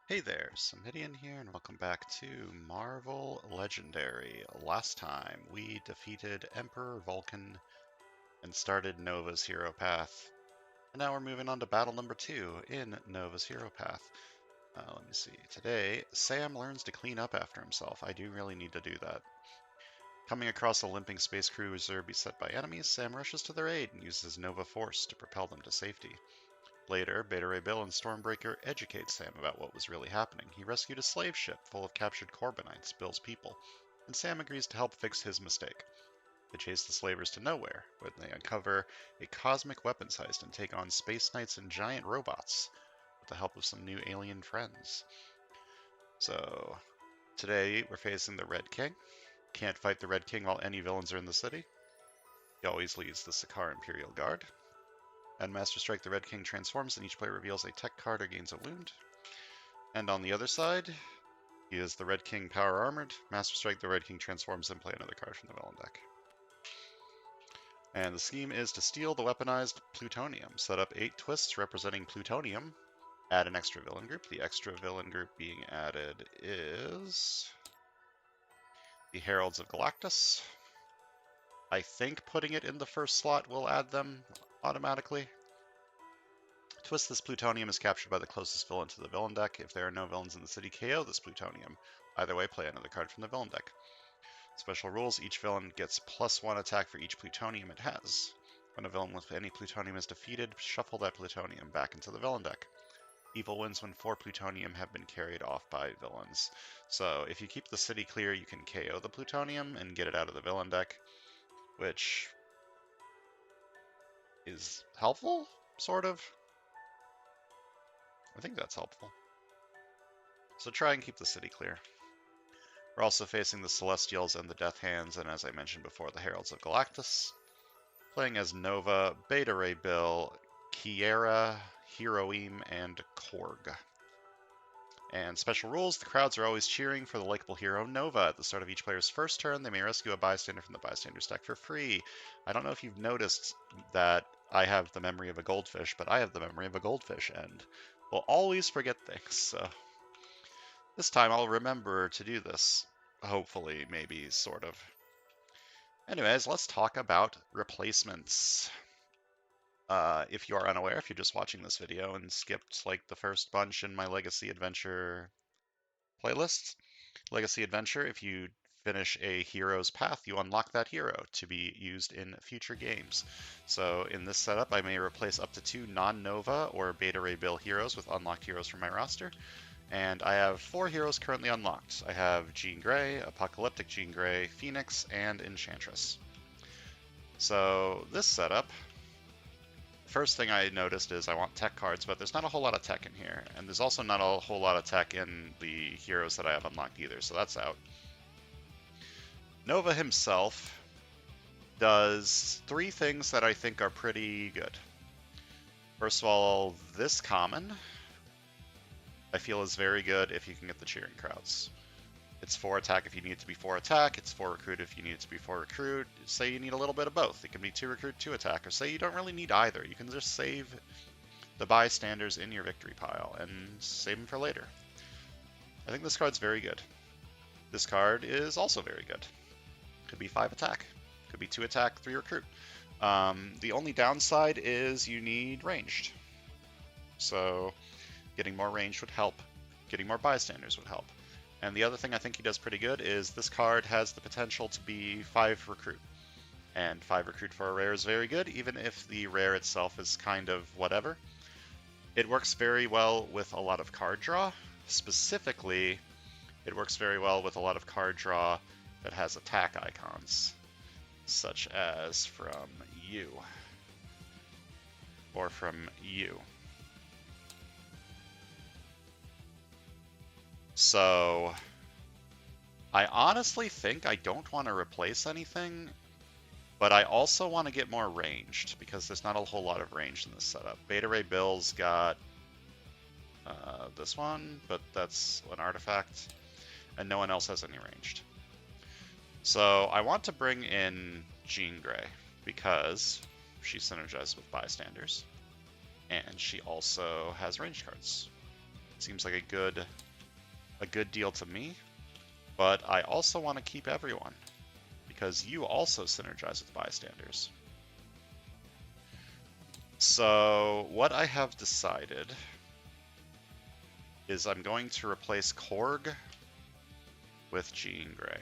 Hey there, Samitian here, and welcome back to Marvel Legendary. Last time we defeated Emperor Vulcan and started Nova's hero path, and now we're moving on to battle number 2 in Nova's hero path. Let me see. Today, Sam learns to clean up after himself. I do really need to do that. Coming across a limping space cruiser beset by enemies, Sam rushes to their aid and uses Nova Force to propel them to safety. Later, Beta Ray Bill and Stormbreaker educate Sam about what was really happening. He rescued a slave ship full of captured Corbinites, Bill's people, and Sam agrees to help fix his mistake. They chase the slavers to nowhere, when they uncover a cosmic weapons heist and take on space knights and giant robots with the help of some new alien friends. So, today we're facing the Red King. Can't fight the Red King while any villains are in the city. He always leads the Sakaar Imperial Guard. And Master Strike, the Red King transforms, and each player reveals a tech card or gains a wound. And on the other side, he is the Red King Power Armored. Master Strike, the Red King transforms and play another card from the villain deck. And the scheme is to steal the weaponized plutonium. Set up 8 twists representing plutonium. Add an extra villain group. The extra villain group being added is the Heralds of Galactus. I think putting it in the first slot will add them automatically. Twist this plutonium is captured by the closest villain to the villain deck. If there are no villains in the city, KO this plutonium. Either way, play another card from the villain deck. Special rules, each villain gets +1 attack for each plutonium it has. When a villain with any plutonium is defeated, shuffle that plutonium back into the villain deck. Evil wins when 4 plutonium have been carried off by villains. So if you keep the city clear, you can KO the plutonium and get it out of the villain deck, which is helpful, sort of. I think that's helpful. So try and keep the city clear. We're also facing the Celestials and the Death Hands, and as I mentioned before, the Heralds of Galactus. Playing as Nova, Beta Ray Bill, Kiera, Heroim, and Korg. And special rules, the crowds are always cheering for the likable hero Nova. At the start of each player's first turn, they may rescue a bystander from the bystander's deck for free. I don't know if you've noticed that I have the memory of a goldfish, but I have the memory of a goldfish, and will always forget things, so this time I'll remember to do this. Hopefully, maybe, sort of. Anyways, let's talk about replacements. If you are unaware, if you're just watching this video and skipped like the first bunch in my Legacy Adventure playlist, Legacy Adventure, if you finish a hero's path, you unlock that hero to be used in future games. So in this setup, I may replace up to 2 non-Nova or Beta Ray Bill heroes with unlocked heroes from my roster. And I have 4 heroes currently unlocked. I have Jean Grey, Apocalyptic Jean Grey, Phoenix, and Enchantress. So this setup, first thing I noticed is I want tech cards, but there's not a whole lot of tech in here. And there's also not a whole lot of tech in the heroes that I have unlocked either, so that's out. Nova himself does 3 things that I think are pretty good. First of all, this common I feel is very good if you can get the cheering crowds. It's 4 attack if you need it to be 4 attack, it's 4 recruit if you need it to be 4 recruit. Say you need a little bit of both. It can be 2 recruit, 2 attack, or say you don't really need either. You can just save the bystanders in your victory pile and save them for later. I think this card's very good. This card is also very good. Could be 5 attack, could be 2 attack, 3 recruit. The only downside is you need ranged. So getting more range would help. Getting more bystanders would help. And the other thing I think he does pretty good is this card has the potential to be 5 recruit. And 5 recruit for a rare is very good, even if the rare itself is kind of whatever. It works very well with a lot of card draw. Specifically, it works very well with a lot of card draw that has attack icons, such as from you, or from you. So I honestly think I don't want to replace anything, but I also want to get more ranged because there's not a whole lot of range in this setup. Beta Ray Bill's got this one, but that's an artifact, and no one else has any ranged. So I want to bring in Jean Grey because she synergizes with bystanders, and she also has ranged cards. Seems like a good deal to me. But I also want to keep everyone, because you also synergize with bystanders. So what I have decided is I'm going to replace Korg with Jean Grey.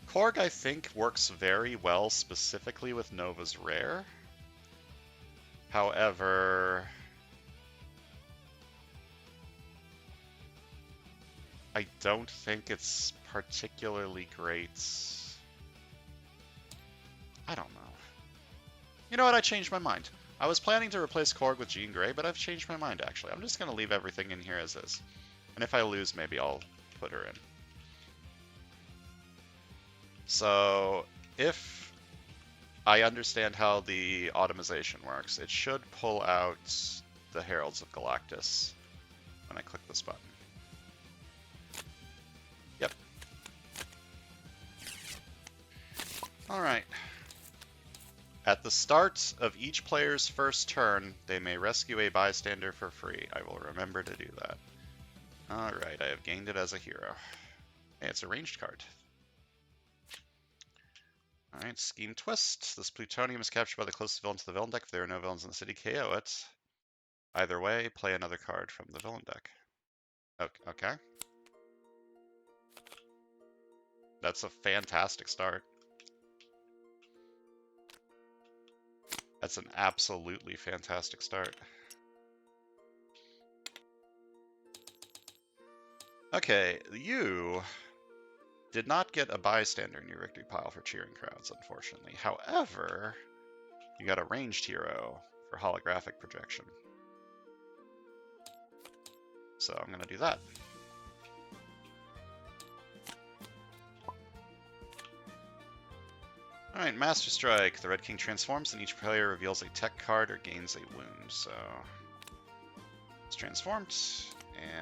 Korg, I think, works very well specifically with Nova's Rare. However, I don't think it's particularly great. I don't know. You know what? I changed my mind. I was planning to replace Korg with Jean Grey, but I've changed my mind, actually. I'm just going to leave everything in here as is. And if I lose, maybe I'll put her in. So, if I understand how the automation works, it should pull out the Heralds of Galactus when I click this button. Yep. Alright. At the start of each player's first turn, they may rescue a bystander for free. I will remember to do that. Alright, I have gained it as a hero. Hey, it's a ranged card. Alright, Scheme Twist. This plutonium is captured by the closest villain to the villain deck. If there are no villains in the city, KO it. Either way, play another card from the villain deck. Okay. That's a fantastic start. That's an absolutely fantastic start. Okay, you did not get a bystander in your victory pile for cheering crowds, unfortunately. However, you got a ranged hero for holographic projection. So I'm going to do that. Alright, Master Strike. The Red King transforms and each player reveals a tech card or gains a wound. So it's transformed,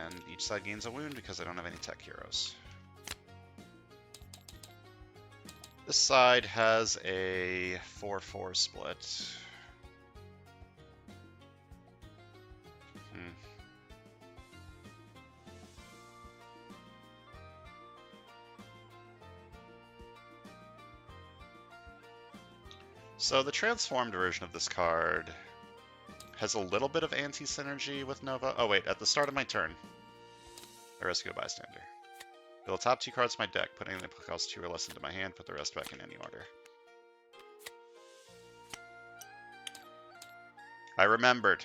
and each side gains a wound because I don't have any tech heroes. This side has a 4-4 split. So the transformed version of this card has a little bit of anti-synergy with Nova. Oh wait, at the start of my turn, I rescue a bystander. Fill the top 2 cards of my deck, put anything that costs 2 or less into my hand, put the rest back in any order. I remembered.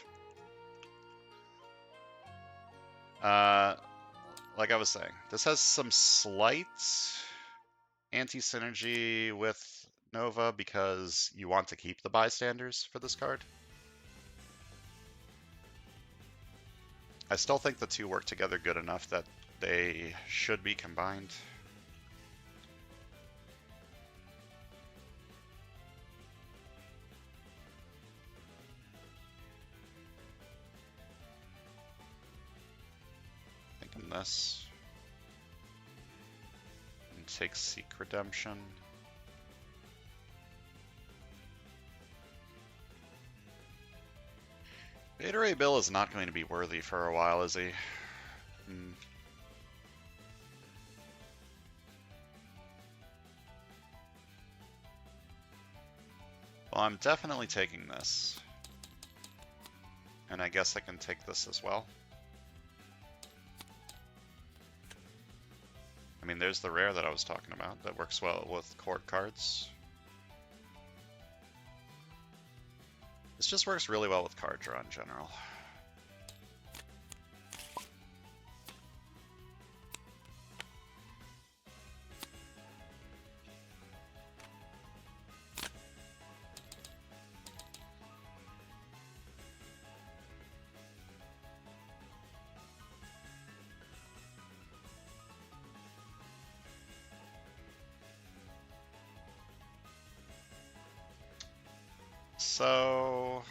Like I was saying, this has some slight anti-synergy with Nova because you want to keep the bystanders for this card. I still think the two work together good enough that they should be combined. Thinking this. And take Seek Redemption. Beta Ray Bill is not going to be worthy for a while, is he? Well, I'm definitely taking this. And I guess I can take this as well. I mean, there's the rare that I was talking about that works well with cord cards. This just works really well with card draw in general. So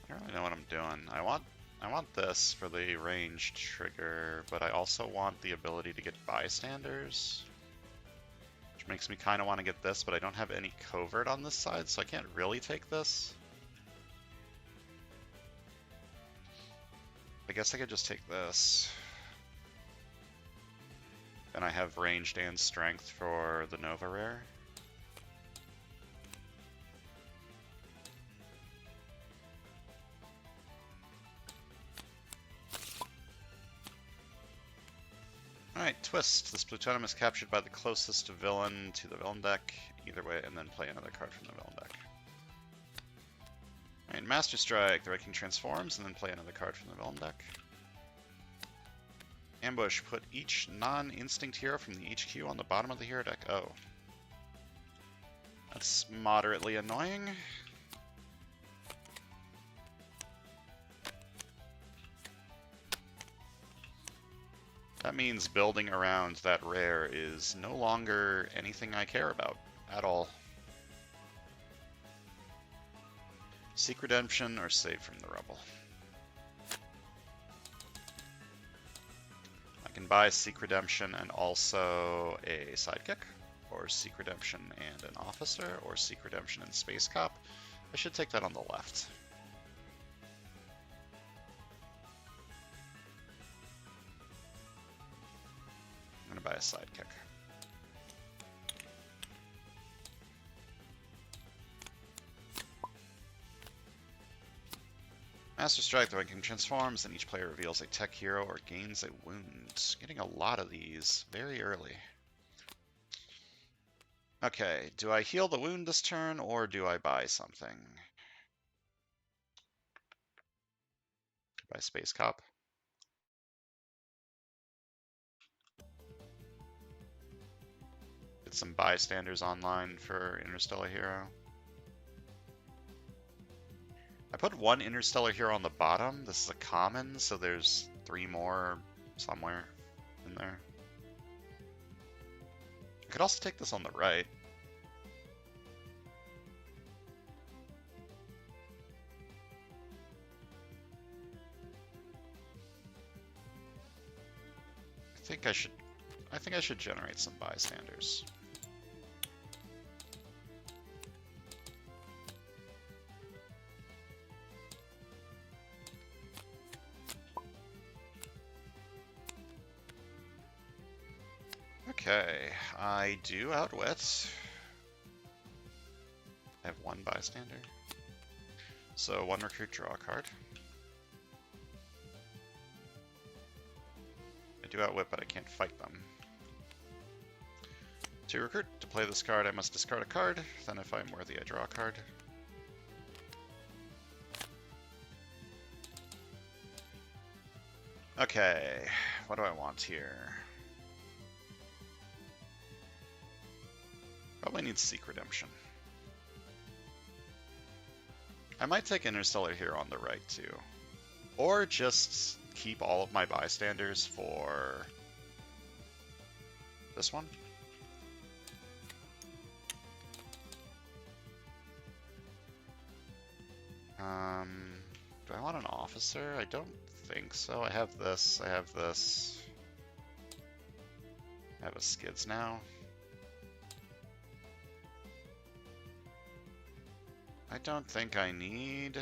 I don't really know what I'm doing. I want this for the ranged trigger, but I also want the ability to get bystanders. Which makes me kind of want to get this, but I don't have any covert on this side, so I can't really take this. I guess I could just take this. And I have ranged and strength for the Nova Rare. Alright, twist. This plutonium is captured by the closest villain to the villain deck, either way, and then play another card from the villain deck. Alright, Master Strike. The Red King transforms, and then play another card from the villain deck. Ambush. Put each non-instinct hero from the HQ on the bottom of the hero deck. Oh. That's moderately annoying. That means building around that rare is no longer anything I care about at all. Seek Redemption or Save from the Rubble. I can buy Seek Redemption and also a Sidekick, or Seek Redemption and an Officer, or Seek Redemption and Space Cop. I should take that on the left. I'm going to buy a Sidekick. Master Strike, the Red King transforms, and each player reveals a tech hero or gains a wound. Getting a lot of these very early. Okay, do I heal the wound this turn, or do I buy something? Buy Space Cop. Get some bystanders online for Interstellar Hero. I put one Interstellar Hero on the bottom. This is a common, so there's 3 more somewhere in there. I could also take this on the right. I think I should generate some bystanders. Okay, I do outwit. I have 1 bystander. So 1 recruit, draw a card. I do outwit, but I can't fight them. To recruit, to play this card, I must discard a card. Then if I'm worthy, I draw a card. Okay, what do I want here? Probably need Seek Redemption. I might take Interstellar here on the right too. Or just keep all of my bystanders for this one. Do I want an officer? I don't think so. I have this, I have this. I have a skids now. I don't think I need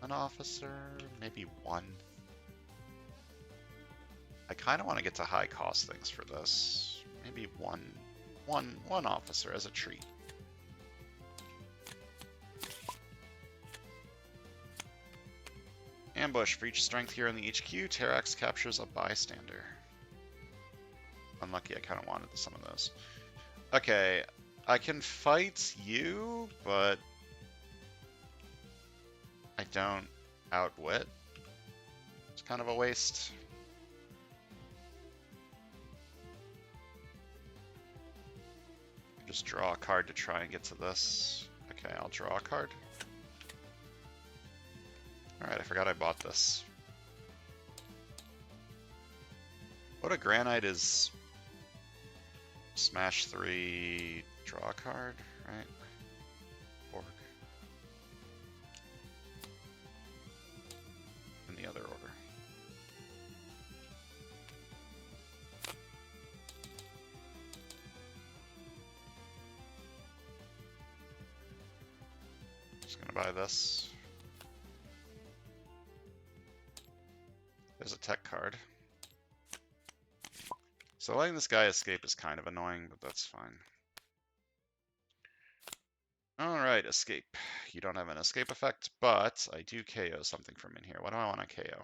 an officer, maybe 1. I kind of want to get to high cost things for this. Maybe one officer as a treat. Ambush. For each strength here in the HQ, Terrax captures a bystander. Unlucky, I kind of wanted some of those. Okay, I can fight you, but I don't outwit. It's kind of a waste. Just draw a card to try and get to this. Okay, I'll draw a card. Alright, I forgot I bought this. What a Granite is smash 3, draw a card, right? Orc. In the other order. Just gonna buy this. There's a tech card. So letting this guy escape is kind of annoying, but that's fine. Alright, escape. You don't have an escape effect, but I do KO something from in here. What do I want to KO?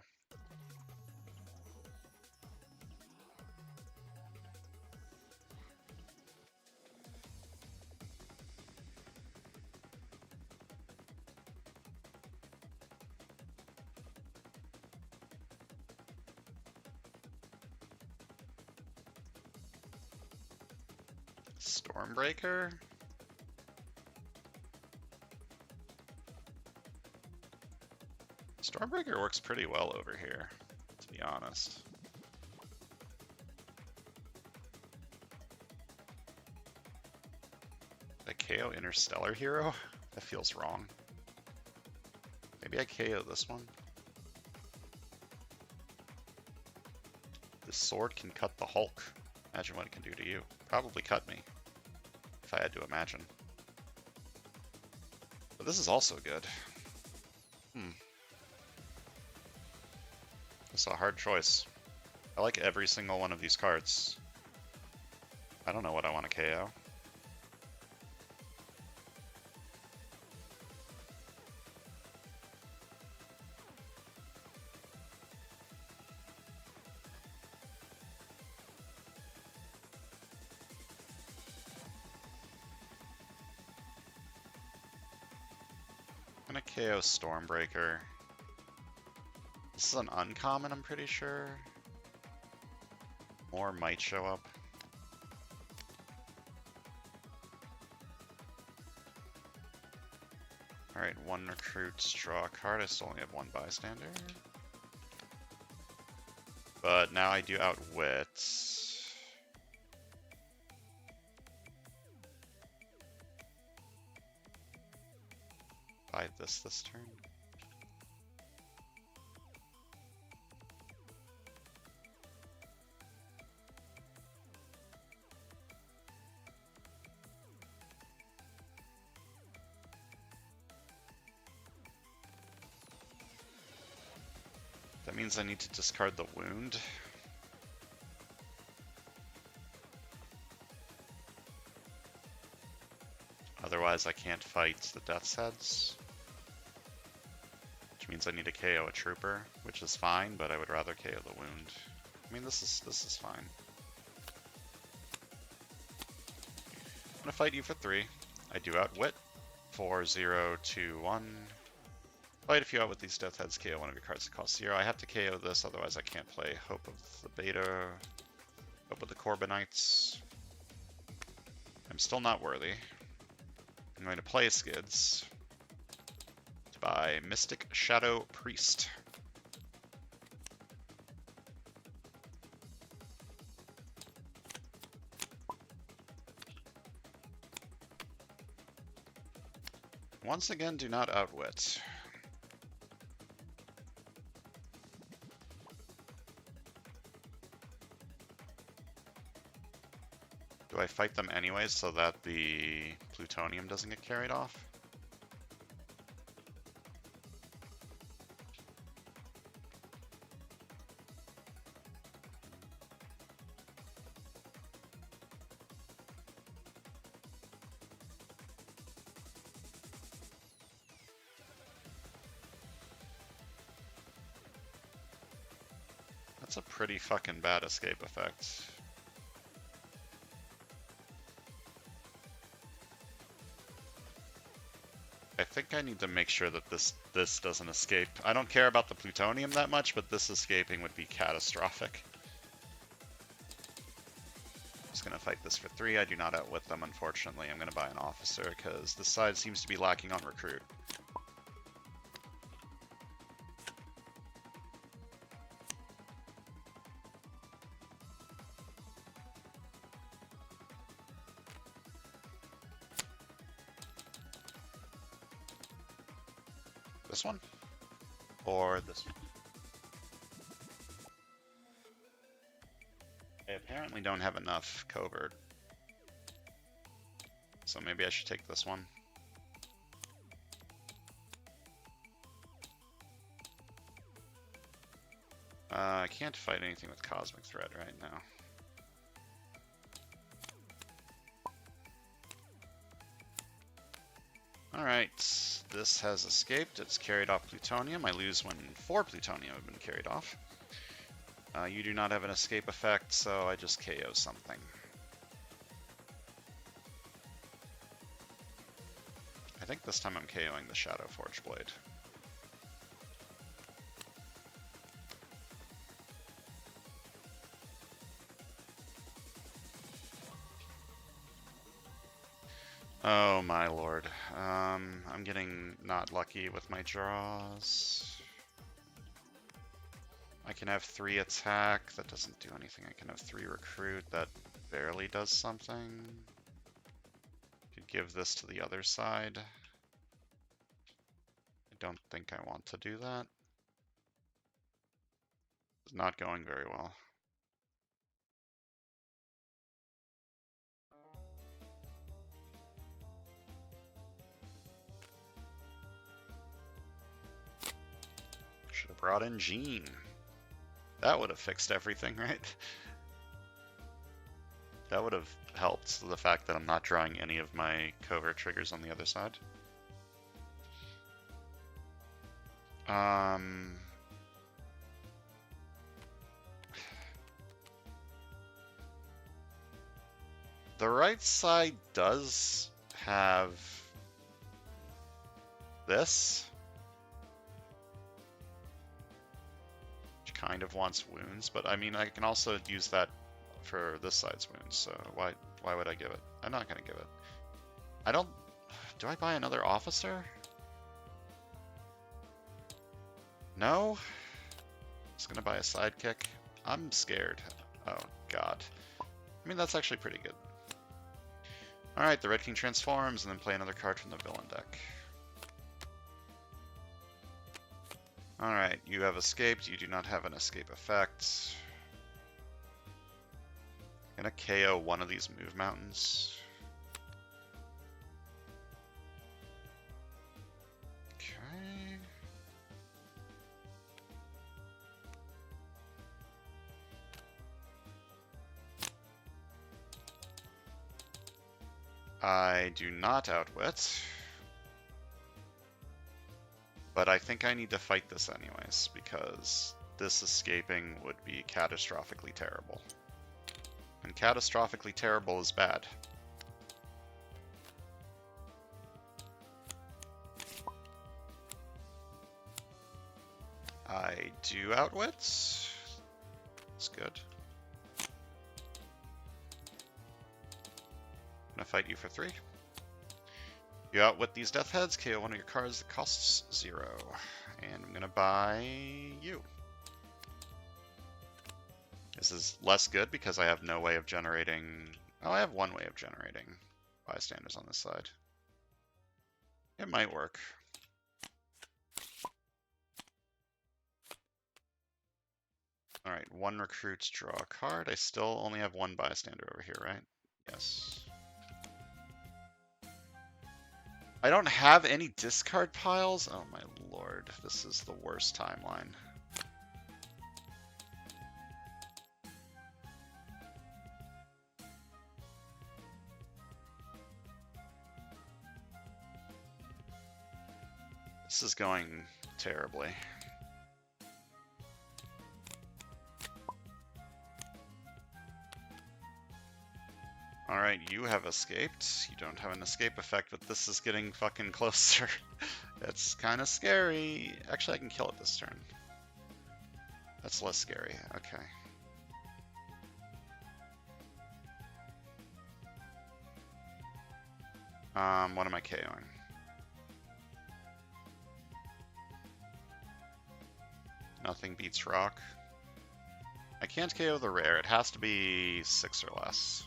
Stormbreaker? Stormbreaker works pretty well over here, to be honest. A KO Interstellar Hero? That feels wrong. Maybe I KO this one? This sword can cut the Hulk. Imagine what it can do to you. Probably cut me, if I had to imagine. But this is also good. It's a hard choice. I like every single one of these cards. I don't know what I want to KO. I'm gonna KO Stormbreaker. This is an uncommon, I'm pretty sure. More might show up. Alright, one recruit, draw a card. I still only have one bystander. But now I do outwit. Buy this turn. That means I need to discard the wound. Otherwise I can't fight the Death's Heads. Which means I need to KO a trooper, which is fine, but I would rather KO the wound. I mean, this is fine. I'm gonna fight you for 3. I do outwit. 4, 0, 2, 1. Fight if you outwit these Death Heads, KO one of your cards that costs 0. I have to KO this, otherwise I can't play Hope of the Beta, Hope of the Corbinites. I'm still not worthy. I'm going to play Skids to buy Mystic Shadow Priest. Once again, do not outwit. Do I fight them anyways so that the plutonium doesn't get carried off? That's a pretty fucking bad escape effect. I think I need to make sure that this doesn't escape. I don't care about the plutonium that much, but this escaping would be catastrophic. Just gonna fight this for 3. I do not outwit them, unfortunately. I'm gonna buy an officer because this side seems to be lacking on recruit. This one? Or this one? I apparently don't have enough covert. So maybe I should take this one. I can't fight anything with Cosmic Threat right now. Alright, this has escaped. It's carried off plutonium. I lose when 4 plutonium have been carried off. You do not have an escape effect, so I just KO something. I think this time I'm KOing the Shadow Forge Blade. Oh my lord. I'm getting not lucky with my draws. I can have 3 attack, that doesn't do anything. I can have 3 recruit, that barely does something. Could give this to the other side. I don't think I want to do that. It's not going very well. Should have brought in Jean. That would have fixed everything, right? That would have helped the fact that I'm not drawing any of my covert triggers on the other side. The right side does have this, which kind of wants wounds, but I mean I can also use that for this side's wounds, so why would I give it? I'm not gonna give it. I don't... Do I buy another officer? No? Just gonna buy a sidekick. I'm scared. Oh god. I mean that's actually pretty good. Alright, the Red King transforms and then play another card from the villain deck. Alright, you have escaped. You do not have an escape effect. I'm gonna KO one of these move mountains. Okay. I do not outwit. But I think I need to fight this anyways, because this escaping would be catastrophically terrible. And catastrophically terrible is bad. I do outwit. That's good. I'm gonna fight you for 3. You outwit these death heads, KO one of your cards that costs 0. And I'm gonna buy you. This is less good because I have no way of generating... Oh, I have one way of generating bystanders on this side. It might work. Alright, 1 recruits, draw a card. I still only have 1 bystander over here, right? Yes. I don't have any discard piles? Oh my lord, this is the worst timeline. This is going terribly. Alright, you have escaped. You don't have an escape effect, but this is getting fucking closer. It's kind of scary. Actually, I can kill it this turn. That's less scary. Okay. What am I KOing? Nothing beats rock. I can't KO the rare. It has to be 6 or less.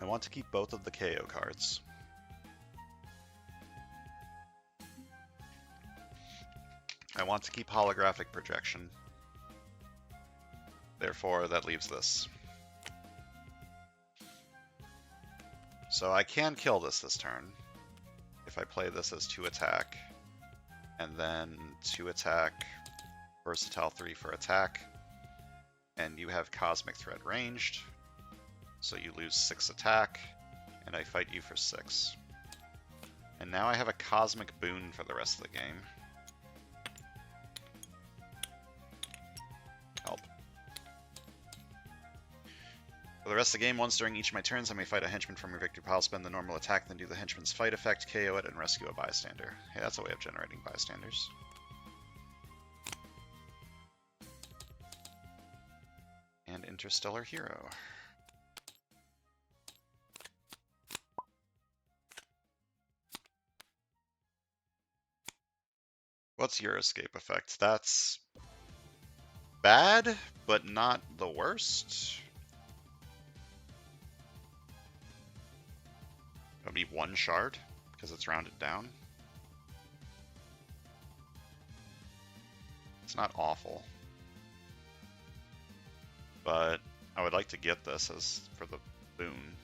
I want to keep both of the KO cards. I want to keep holographic projection. Therefore, that leaves this. So I can kill this turn if I play this as 2 attack, and then 2 attack, versatile 3 for attack, and you have Cosmic Thread ranged, so you lose 6 attack, and I fight you for 6. And now I have a Cosmic Boon for the rest of the game. Help. For the rest of the game, once during each of my turns, I may fight a henchman from your victory pile, spend the normal attack, then do the henchman's fight effect, KO it, and rescue a bystander. Hey, that's a way of generating bystanders. And Interstellar Hero. What's your escape effect? That's bad, but not the worst. That'd be 1 shard, because it's rounded down. It's not awful. But I would like to get this as for the boon.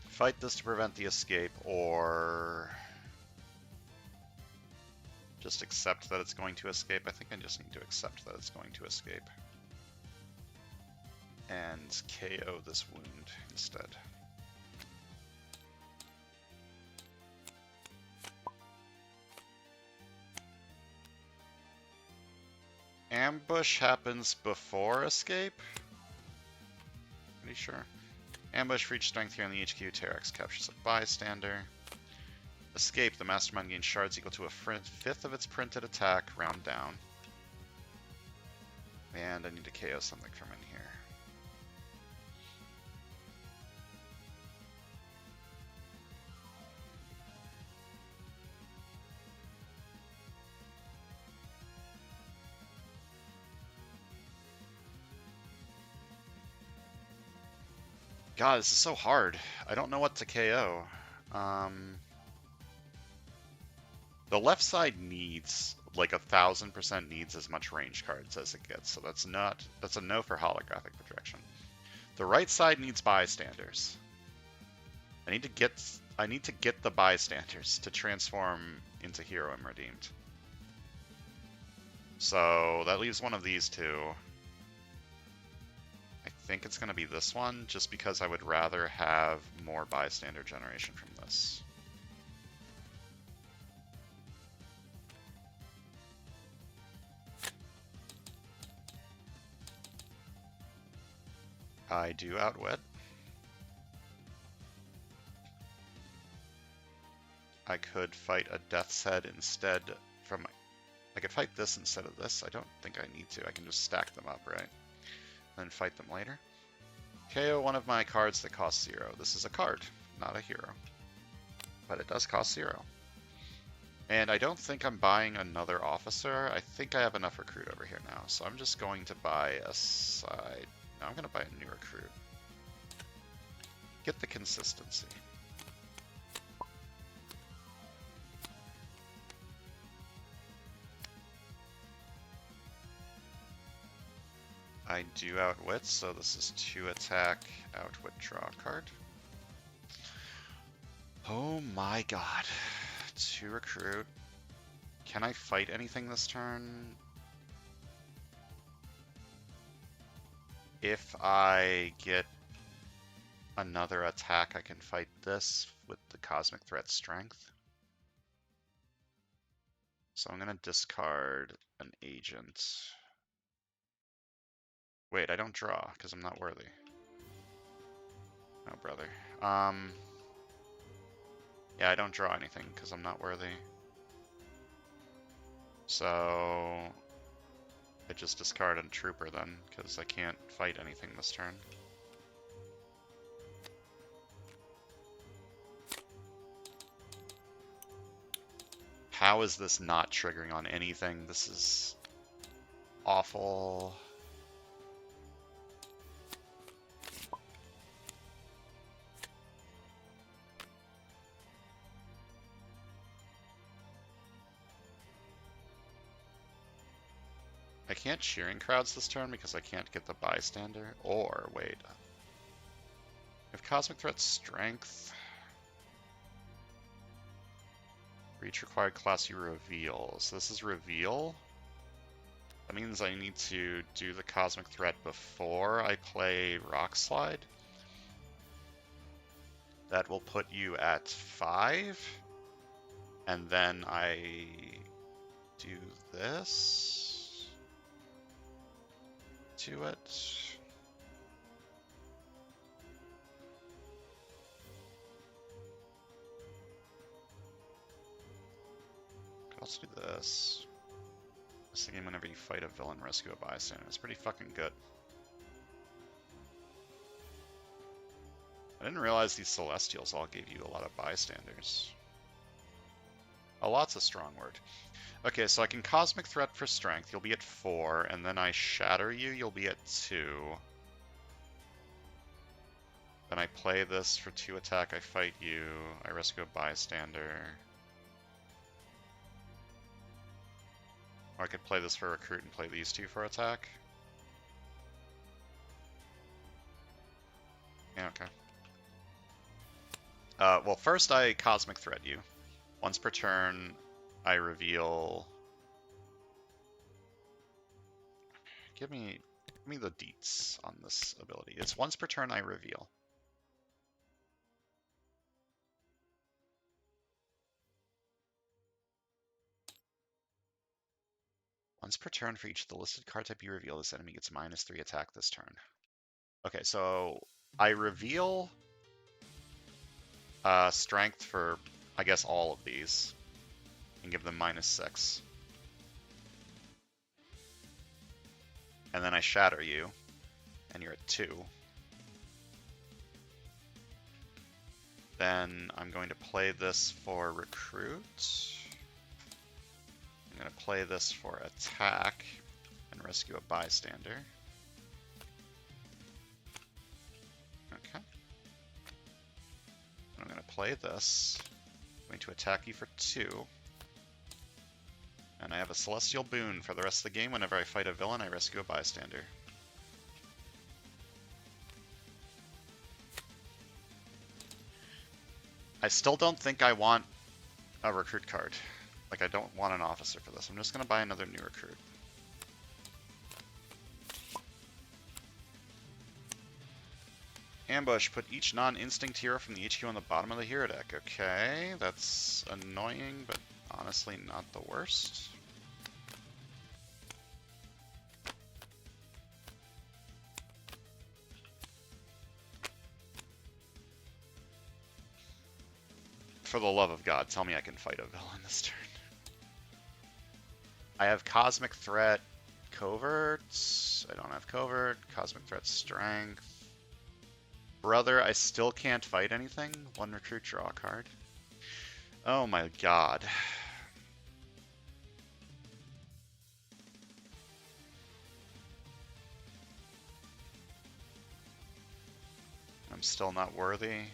Fight this to prevent the escape, or just accept that it's going to escape. I think I just need to accept that it's going to escape. And KO this wound instead. Ambush happens before escape? Pretty sure. Ambush for each strength here in the HQ. Terex captures a bystander. Escape. The mastermind gains shards equal to a fifth of its printed attack, round down. And I need to KO something from in here. God, this is so hard. I don't know what to KO. The left side needs, like 1000% needs as much range cards as it gets, so that's a no for holographic projection. The right side needs bystanders. I need to get the bystanders to transform into Hero and Redeemed. So that leaves one of these two. I think it's going to be this one, just because I would rather have more bystander generation from this. I do Outwit. I could fight a Death's Head instead from... I could fight this instead of this. I don't think I need to. I can just stack them up, right? Then fight them later. KO one of my cards that costs 0. This is a card, not a hero. But it does cost 0. And I don't think I'm buying another officer. I think I have enough recruit over here now. So I'm just going to buy a side. No, I'm going to buy a new recruit. Get the consistency. I do Outwit, so this is 2 attack, Outwit, draw a card. Oh my god. 2 recruit. Can I fight anything this turn? If I get another attack, I can fight this with the Cosmic Threat Strength. So I'm going to discard an agent. Wait, I don't draw, because I'm not worthy. Oh, brother. Yeah, I don't draw anything, because I'm not worthy. So... I just discard a trooper then, because I can't fight anything this turn. How is this not triggering on anything? This is awful. can't Cheering Crowds this turn because I can't get the Bystander. Or, wait. If Cosmic Threat Strength... For each required class you reveal. So this is Reveal. That means I need to do the Cosmic Threat before I play Rock Slide. That will put you at 5. And then I do this to it. Let's do this. This game, whenever you fight a villain, rescue a bystander. It's pretty fucking good. I didn't realize these Celestials all gave you a lot of bystanders. A lot's a strong word. Okay, so I can Cosmic Threat for Strength. You'll be at 4, and then I Shatter you. You'll be at 2. Then I play this for 2 attack. I fight you. I rescue a bystander. Or I could play this for Recruit and play these 2 for attack. Yeah, okay. Well, first I Cosmic Threat you. Once per turn, I reveal... Give me the deets on this ability. It's once per turn I reveal. Once per turn for each of the listed card type you reveal, this enemy gets -3 attack this turn. Okay, so I reveal strength for, I guess, all of these, and give them -6. And then I Shatter you, and you're at 2. Then I'm going to play this for Recruit. I'm going to play this for attack and rescue a bystander. Okay. And I'm going to play this. I'm going to attack you for 2. And I have a Celestial Boon for the rest of the game. Whenever I fight a villain, I rescue a bystander. I still don't think I want a Recruit card. Like, I don't want an officer for this. I'm just going to buy another new Recruit. Ambush. Put each non-instinct hero from the HQ on the bottom of the hero deck. Okay, that's annoying, but honestly not the worst. For the love of God, tell me I can fight a villain this turn. I have Cosmic Threat Covert. I don't have Covert. Cosmic Threat Strength. Brother, I still can't fight anything. 1 Recruit, draw a card. Oh my god. I'm still not worthy.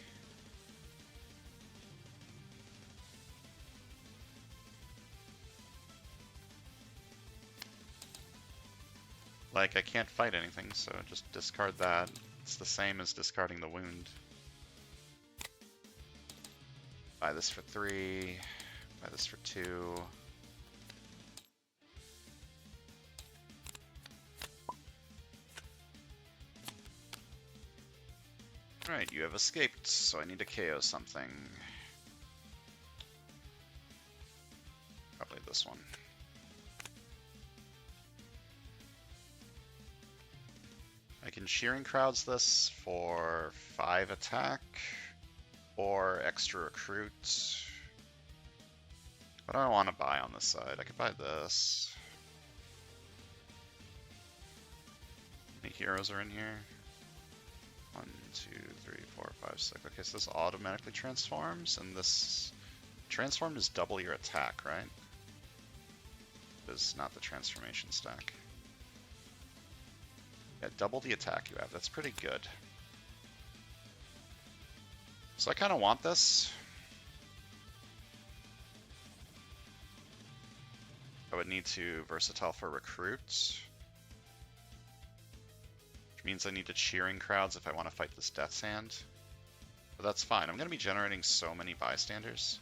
Like, I can't fight anything, so just discard that. It's the same as discarding the wound. Buy this for 3. Buy this for 2. Alright, you have escaped, so I need to KO something. Probably this one. I can Shearing Crowds this for 5 attack, or extra Recruit. What do I want to buy on this side? I could buy this. How many heroes are in here? 1, 2, 3, 4, 5, 6. Okay, so this automatically transforms, and this transformed is double your attack, right? This is not the transformation stack. Yeah, double the attack you have. That's pretty good. So I kind of want this. I would need to versatile for Recruit. Means I need to cheering crowds if I want to fight this Death's Hand. But that's fine. I'm going to be generating so many bystanders.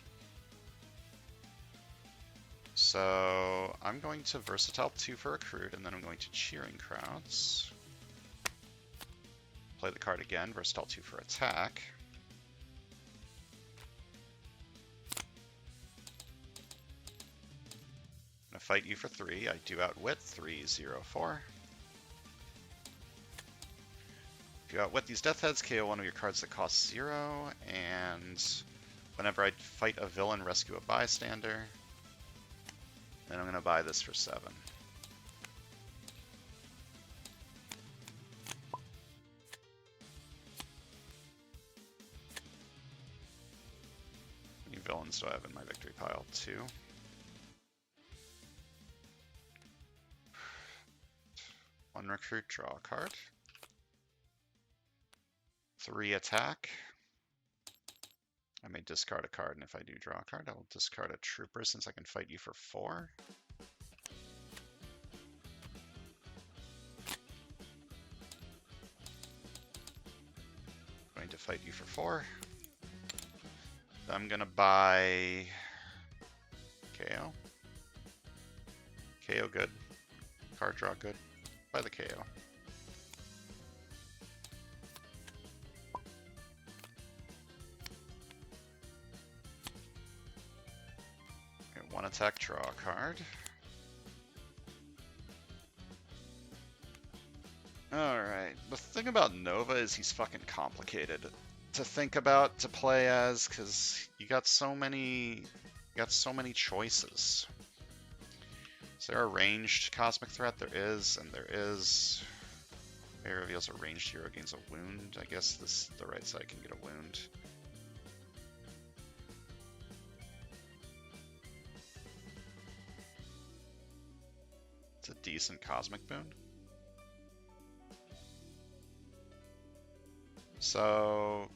So I'm going to Versatile 2 for Recruit, and then I'm going to Cheering Crowds. Play the card again, Versatile 2 for Attack. I'm going to fight you for 3. I do outwit 3/0/4. If you outwit these Death Heads, KO one of your cards that costs 0, and whenever I fight a villain, rescue a bystander. Then I'm going to buy this for 7. How many villains do I have in my victory pile? 2. One recruit, draw a card. 3 attack. I may discard a card, and if I do draw a card, I will discard a trooper since I can fight you for 4. Going to fight you for 4. I'm going to buy KO. KO good. Card draw good. Buy the KO. One attack, draw a card. Alright, the thing about Nova is he's fucking complicated to think about, to play as, because you got so many choices. Is there a ranged Cosmic Threat? There is, and there is. It reveals a ranged hero gains a wound. I guess the right side can get a wound. It's a decent Cosmic boon. So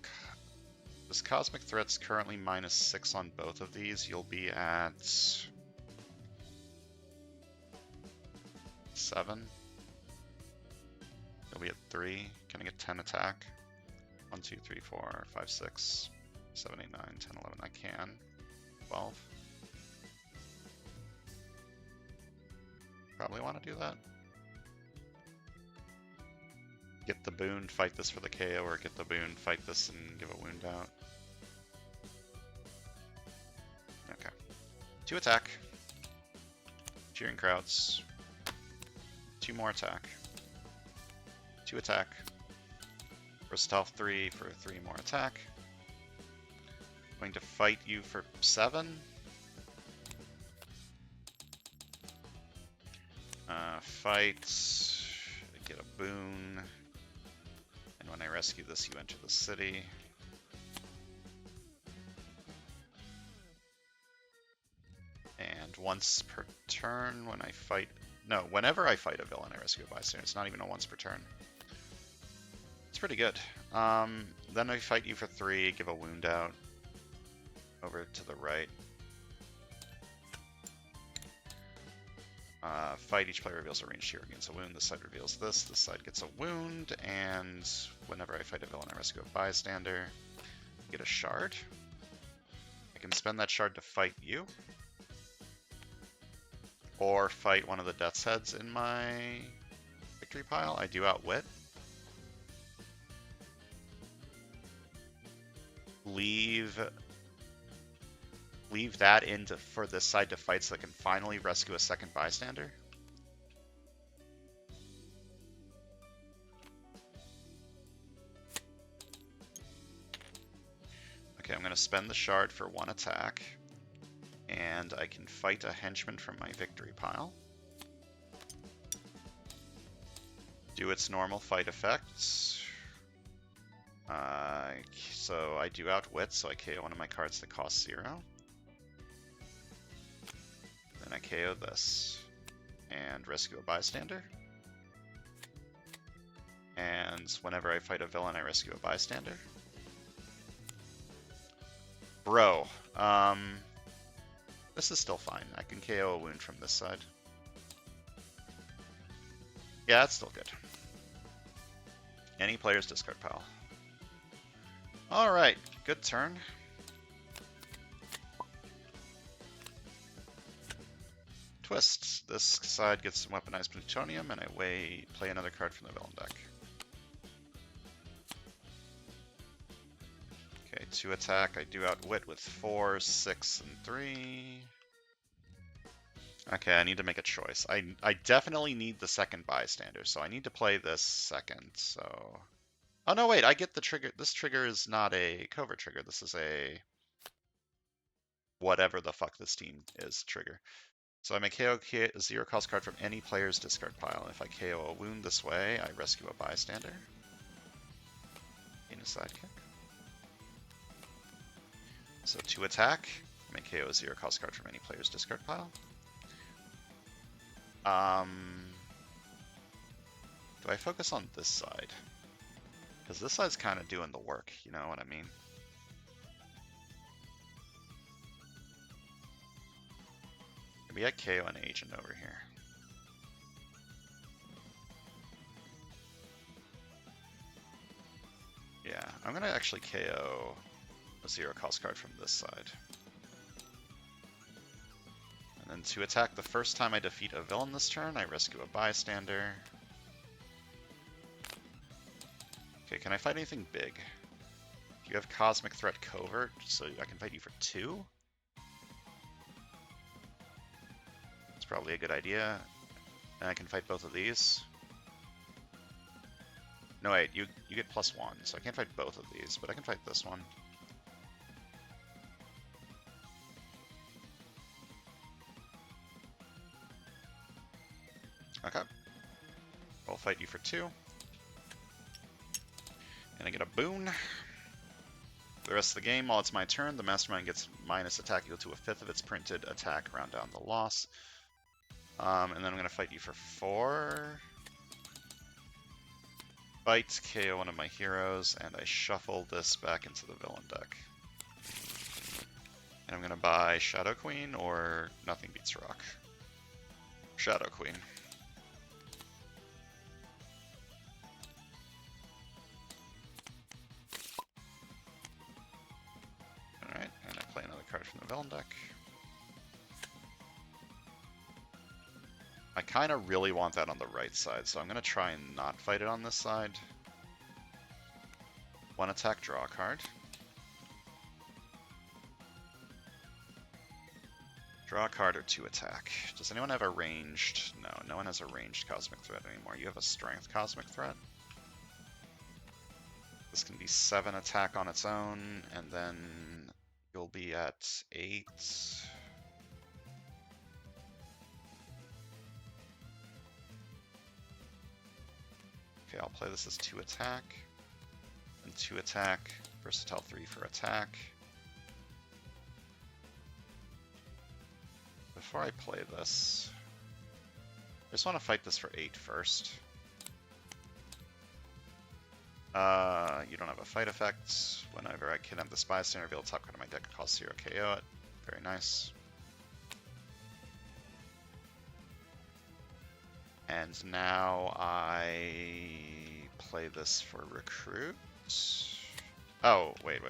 this Cosmic Threat's currently -6 on both of these. You'll be at 7. You'll be at 3. Can I get 10 attack? 1, 2, 3, 4, 5, 6, 7, 8, 9, 10, 11. I can. 12. Probably want to do that. Get the boon, fight this for the KO, or get the boon, fight this and give a wound out. Okay. 2 attack. Cheering crowds. 2 more attack. 2 attack. Versatile 3 for 3 more attack. Going to fight you for 7. Fight. Get a boon. And when I rescue this, you enter the city. And once per turn, when I fight... No, whenever I fight a villain, I rescue a bystander. It's not even a once per turn. It's pretty good. Then I fight you for 3, give a wound out. Over to the right. Fight, each player reveals a ranged hero against a wound. This side reveals this side gets a wound, and whenever I fight a villain, I rescue a bystander. Get a shard. I can spend that shard to fight you. Or fight one of the Death's Heads in my victory pile. I do outwit. Leave that in for this side to fight so I can finally rescue a second bystander. Okay, I'm going to spend the shard for 1 attack. And I can fight a henchman from my victory pile. Do its normal fight effects. So I do outwit, so I KO one of my cards that costs 0. Then I KO this. And rescue a bystander. And whenever I fight a villain, I rescue a bystander. Bro, this is still fine. I can KO a wound from this side. Yeah, it's still good. any player's discard pile. Alright, good turn. Twist. This side gets some weaponized plutonium, and I play another card from the villain deck. Okay, 2 attack. I do outwit with 4, 6, and 3. Okay, I need to make a choice. I definitely need the second bystander, so I need to play this second, so... Oh no, wait, I get the trigger. This trigger is not a covert trigger. This is a... whatever the fuck this team is trigger. So I may KO a 0-cost card from any player's discard pile. If I KO a wound this way, I rescue a bystander. Gain a sidekick. So 2 attack. I may KO a 0-cost card from any player's discard pile. Do I focus on this side? Because this side's kind of doing the work, you know what I mean? Maybe I KO an agent over here. Yeah, I'm gonna actually KO a 0-cost card from this side. And then to attack the first time I defeat a villain this turn, I rescue a bystander. Okay, can I fight anything big? Do you have Cosmic Threat Covert, so I can fight you for 2? That's probably a good idea. And I can fight both of these. No, wait, you get +1, so I can't fight both of these, but I can fight this one. Okay. I'll fight you for 2. And I get a boon. For the rest of the game, while it's my turn, the Mastermind gets minus attack equal to a 5th of its printed attack, round down the loss. And then I'm going to fight you for 4. Fight, KO one of my heroes, and I shuffle this back into the villain deck. And I'm going to buy Shadow Queen or Nothing Beats Rock. Shadow Queen. Alright, and I play another card from the villain deck. I kind of really want that on the right side, so I'm going to try and not fight it on this side. 1 attack, draw a card. Draw a card or 2 attack. Does anyone have a ranged? No, no one has a ranged Cosmic Threat anymore. You have a strength Cosmic Threat. This can be 7 attack on its own, and then you'll be at 8. Okay, I'll play this as 2 attack, and 2 attack, versatile 3 for attack. Before I play this, I just want to fight this for 8 first. You don't have a fight effect. Whenever I kidnap the bystander, reveal the top card of my deck, cost 0, KO it. Very nice. And now I play this for recruit. Oh, wait.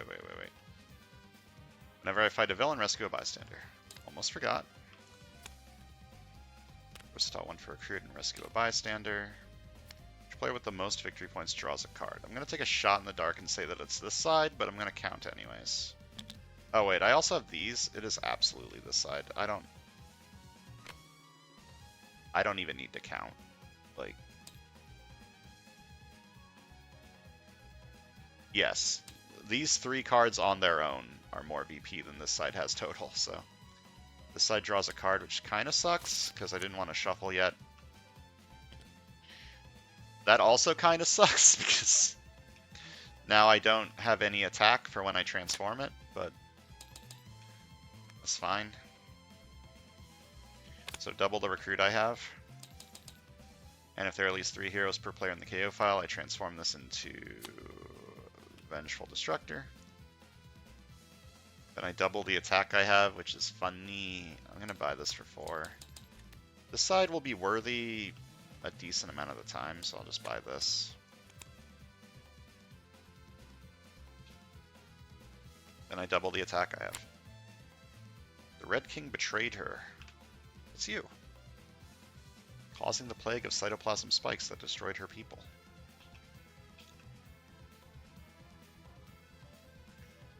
Whenever I fight a villain, rescue a bystander. Almost forgot. Versatile 1 for recruit and rescue a bystander. Which player with the most victory points draws a card. I'm going to take a shot in the dark and say that it's this side, but I'm going to count anyways. Oh wait, I also have these. It is absolutely this side. I don't even need to count. Like, yes, these 3 cards on their own are more VP than this side has total, so this side draws a card, which kind of sucks, because I didn't want to shuffle yet. That also kind of sucks, because now I don't have any attack for when I transform it, but that's fine. So double the recruit I have. And if there are at least 3 heroes per player in the KO file, I transform this into Vengeful Destructor. Then I double the attack I have, which is funny. I'm going to buy this for 4. This side will be worthy a decent amount of the time, so I'll just buy this. Then I double the attack I have. The Red King betrayed her. It's you. Causing the plague of cytoplasm spikes that destroyed her people.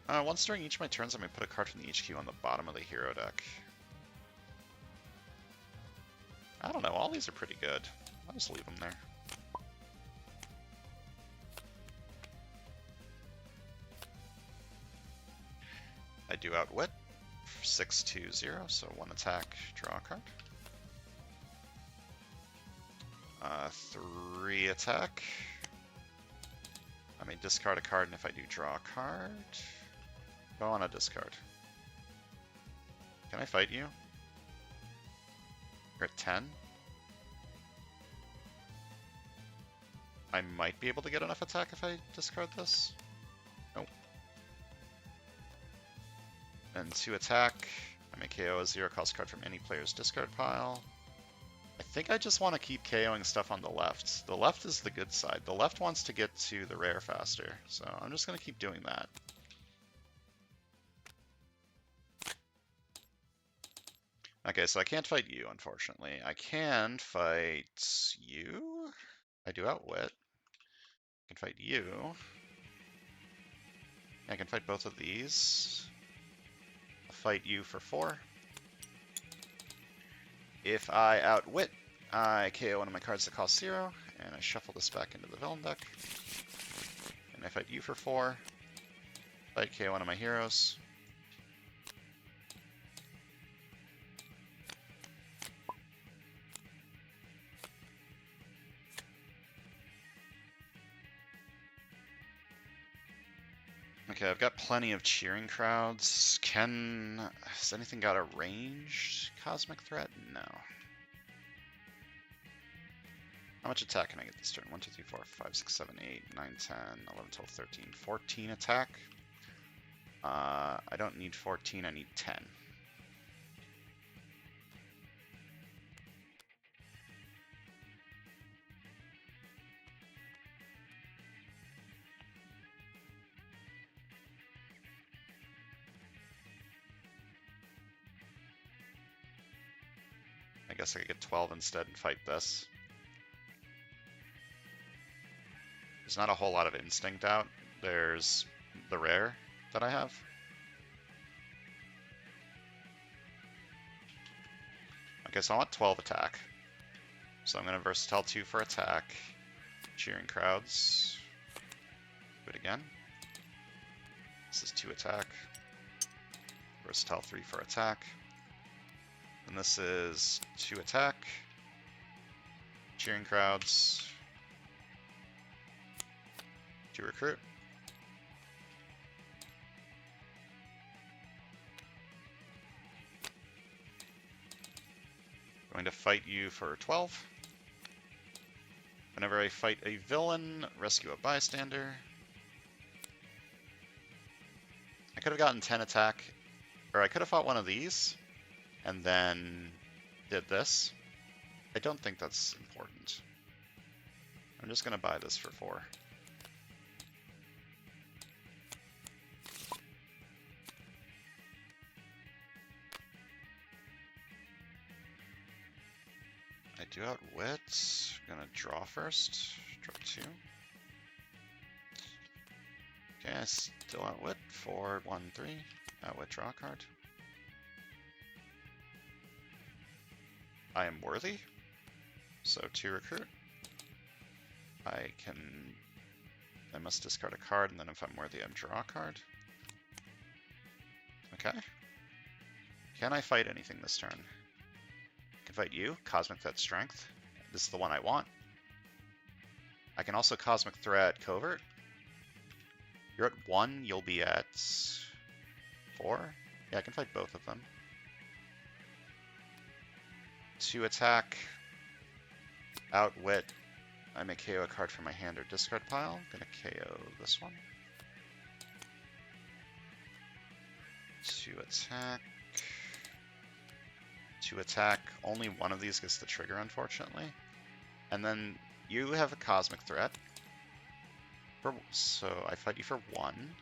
Once during each of my turns, I may put a card from the HQ on the bottom of the hero deck. I don't know, all these are pretty good. I'll just leave them there. I do Outwit, 6/2/0, so 1 attack, draw a card. 3 attack. I may discard a card, and if I do draw a card, go on a discard. Can I fight you? You're at 10. I might be able to get enough attack if I discard this. Nope. And 2 attack. I may KO a 0-cost card from any player's discard pile. I think I just want to keep KOing stuff on the left. The left is the good side. The left wants to get to the rare faster, so I'm just going to keep doing that. Okay, so I can't fight you, unfortunately. I can fight you. I do Outwit. I can fight you. I can fight both of these. I'll fight you for 4. If I Outwit, I KO one of my cards that costs 0, and I shuffle this back into the villain deck. And I fight you for 4. Fight KO one of my heroes. Okay, I've got plenty of cheering crowds. Has anything got a ranged cosmic threat? No. How much attack can I get this turn? 1, 2, 3, 4, 5, 6, 7, 8, 9, 10, 11, 12, 13, 14 attack. I don't need 14, I need 10. I guess I could get 12 instead and fight this. There's not a whole lot of instinct out. There's the rare that I have. Okay, so I want 12 attack. So I'm going to versatile 2 for attack. Cheering crowds. Do it again. This is 2 attack. Versatile 3 for attack. And this is 2 attack. Cheering crowds. 2 recruit. Going to fight you for 12. Whenever I fight a villain, rescue a bystander. I could have gotten 10 attack, or I could have fought one of these, and then did this. I don't think that's important. I'm just going to buy this for 4. I do Outwit. I'm going to draw first. Draw 2. Okay, I still Outwit. 4, 1, 3. Outwit, draw a card. I am worthy, so 2 recruit. I must discard a card, and then if I'm worthy, I draw a card. Okay. Can I fight anything this turn? I can fight you, Cosmic Threat Strength. This is the one I want. I can also Cosmic Threat Covert. You're at 1, you'll be at 4. Yeah, I can fight both of them. 2 attack, Outwit. I may KO a card from my hand or discard pile. I'm gonna KO this one. 2 attack. 2 attack. Only one of these gets the trigger, unfortunately. And then you have a Cosmic Threat. So I fight you for 1.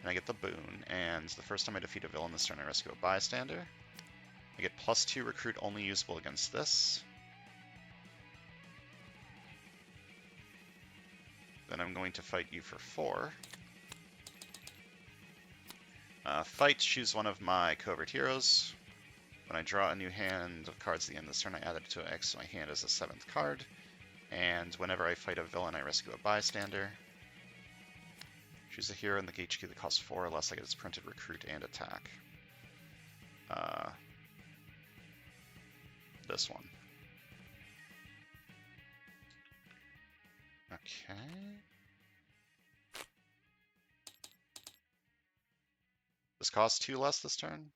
And I get the boon, and the first time I defeat a villain this turn, I rescue a bystander. I get +2 recruit only usable against this. Then I'm going to fight you for 4. Fight, choose one of my covert heroes. When I draw a new hand of cards at the end of this turn, I add it to an X to my hand as a 7th card. And whenever I fight a villain, I rescue a bystander. Choose a hero in the HQ that costs 4 or less. I get its printed recruit and attack. This one. Okay. This costs 2 less this turn.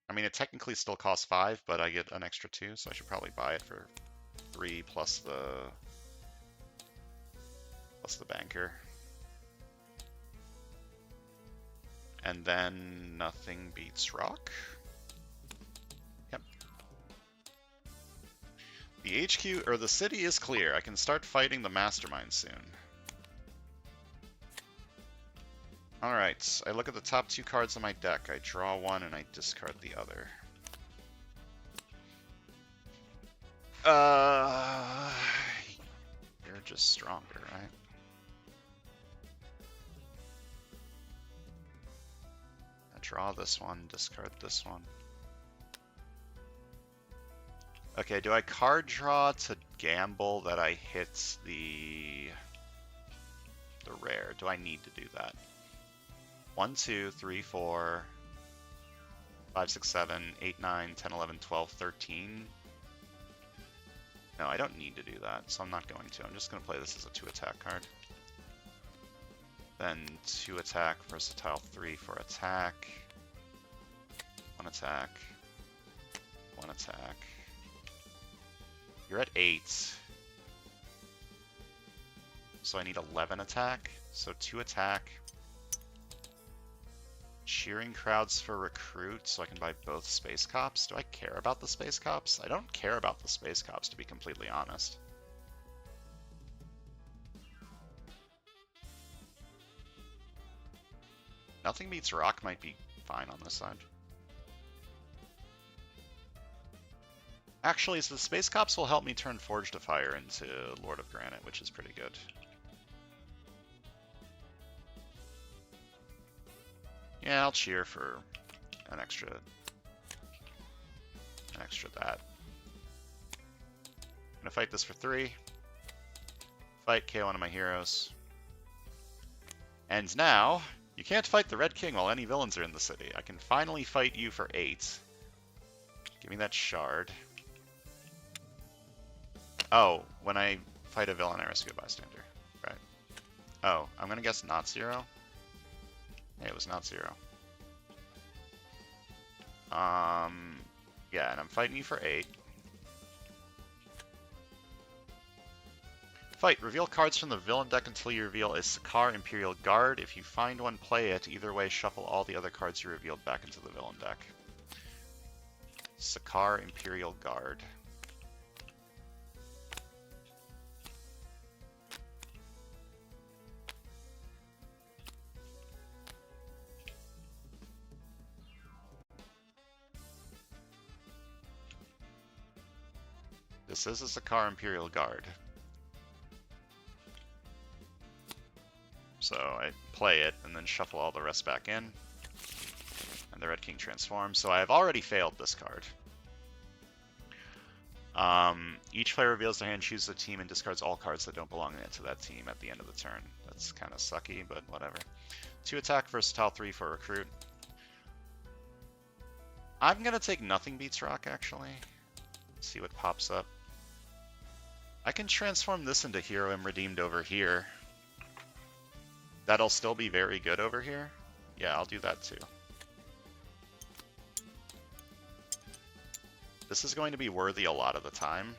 I mean, it technically still costs 5, but I get an extra 2, so I should probably buy it for 3 plus the banker. And then nothing beats rock. Yep. The HQ, or the city is clear. I can start fighting the mastermind soon. Alright, I look at the top 2 cards on my deck. I draw one and I discard the other. You're just stronger, right? I draw this one, discard this one. Okay, do I card draw to gamble that I hit the rare? Do I need to do that? 1, 2, 3, 4, 5, 6, 7, 8, 9, 10, 11, 12, 13. No, I don't need to do that, so I'm not going to. I'm just going to play this as a 2 attack card. Then 2 attack, versatile 3 for attack. 1 attack. 1 attack. You're at 8. So I need 11 attack. So 2 attack. Cheering crowds for recruit, so I can buy both space cops. Do I care about the space cops? I don't care about the space cops, to be completely honest. Nothing beats rock might be fine on this side. Actually, so the space cops will help me turn Forge to Fire into Lord of Granite, which is pretty good. Yeah, I'll cheer for an extra that. I'm gonna fight this for 3. Fight, KO one of my heroes. And now, you can't fight the Red King while any villains are in the city. I can finally fight you for 8. Give me that shard. Oh, when I fight a villain, I rescue a bystander. Right. Oh, I'm gonna guess not 0. Hey, it was not 0. Yeah, and I'm fighting you for 8. Fight. Reveal cards from the villain deck until you reveal a Sakar Imperial Guard. If you find one, play it. Either way, shuffle all the other cards you revealed back into the villain deck. Sakar Imperial Guard. This is a Sakar Imperial Guard. So I play it and then shuffle all the rest back in. And the Red King transforms. So I have already failed this card. Each player reveals their hand, chooses a team, and discards all cards that don't belong to that team at the end of the turn. That's kind of sucky, but whatever. 2 attack, versatile 3 for recruit. I'm going to take Nothing Beats Rock, actually. See what pops up. I can transform this into Hero and Redeemed over here. That'll still be very good over here. Yeah, I'll do that too. This is going to be worthy a lot of the time.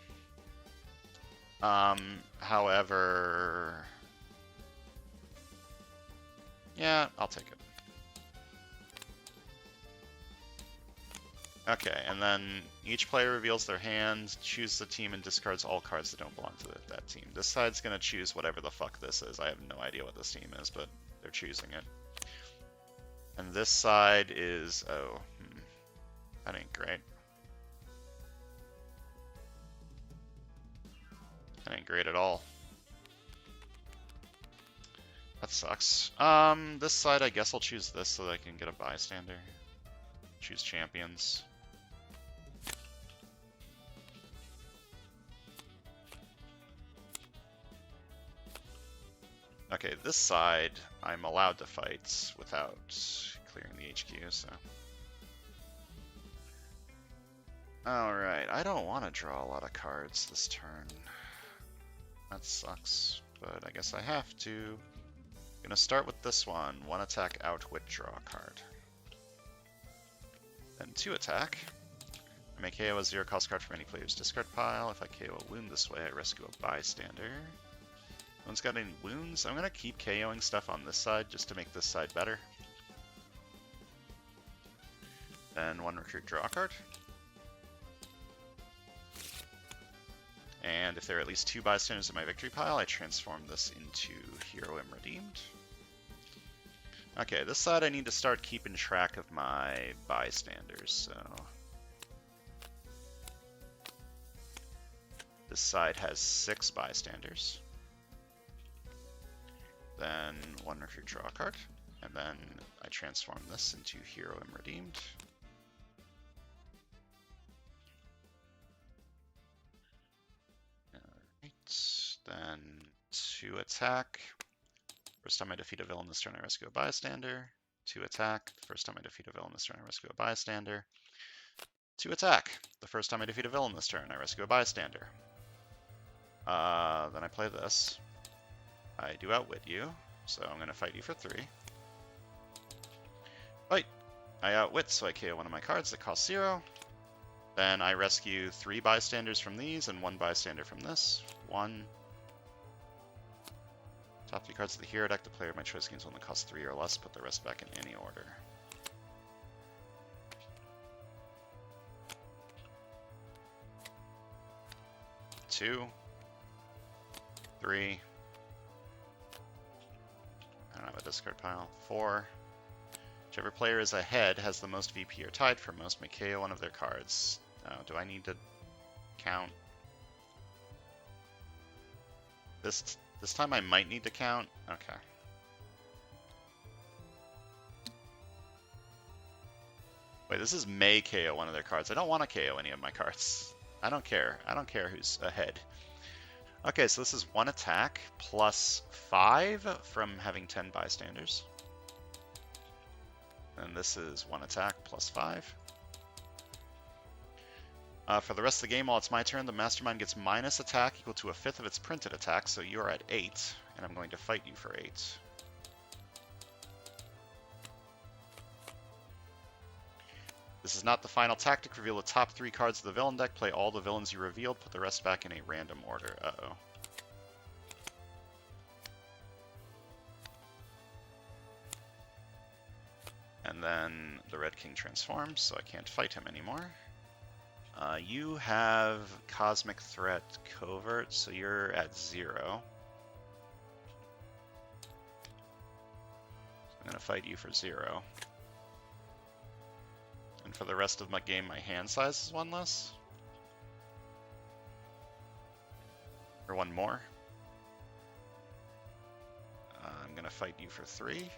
However... yeah, I'll take it. Okay, and then each player reveals their hand, chooses a team, and discards all cards that don't belong to that team. This side's going to choose whatever the fuck this is. I have no idea what this team is, but they're choosing it. And this side is... oh, that ain't great. That ain't great at all. That sucks. This side, I guess I'll choose this so that I can get a bystander. Choose champions. Okay, this side, I'm allowed to fight without clearing the HQ, so... Alright, I don't want to draw a lot of cards this turn. That sucks, but I guess I have to. Gonna start with this one. 1 attack, outwit, draw a card. Then 2 attack. I may KO a 0-cost card from any player's discard pile. If I KO a wound this way, I rescue a bystander. No one's got any wounds. I'm gonna keep KOing stuff on this side just to make this side better. Then 1 recruit, draw a card. And if there are at least 2 bystanders in my victory pile, I transform this into Hero Am Redeemed. Okay, this side I need to start keeping track of my bystanders, so... This side has 6 bystanders. Then 1 recruit, draw a card. And then I transform this into Hero Am Redeemed. Then 2 attack. First time I defeat a villain this turn, I rescue a bystander. 2 attack. First time I defeat a villain this turn, I rescue a bystander. 2 attack. The first time I defeat a villain this turn, I rescue a bystander. Then I play this. I do outwit you, so I'm going to fight you for 3. Fight! I outwit, so I KO one of my cards that costs 0. Then I rescue 3 bystanders from these and 1 bystander from this. 1. Top 3 cards of the hero deck. The player of my choice gains one that costs 3 or less. Put the rest back in any order. Two. 3. I don't have a discard pile. 4. Whichever player is ahead has the most VP or tied for most may KO one of their cards. Do I need to count? This time I might need to count. Okay. Wait, this is may KO one of their cards. I don't want to KO any of my cards. I don't care. I don't care who's ahead. Okay, so this is 1 attack plus 5 from having 10 bystanders. And this is 1 attack plus 5. For the rest of the game, while it's my turn, the Mastermind gets minus attack equal to 1/5 of its printed attack, so you are at 8, and I'm going to fight you for 8. This is not the final tactic. Reveal the top 3 cards of the villain deck, play all the villains you revealed, put the rest back in a random order. Uh-oh. And then the Red King transforms, so I can't fight him anymore. You have Cosmic Threat Covert, so you're at 0. I'm going to fight you for 0. And for the rest of my game, my hand size is 1 less. Or 1 more. I'm going to fight you for 3.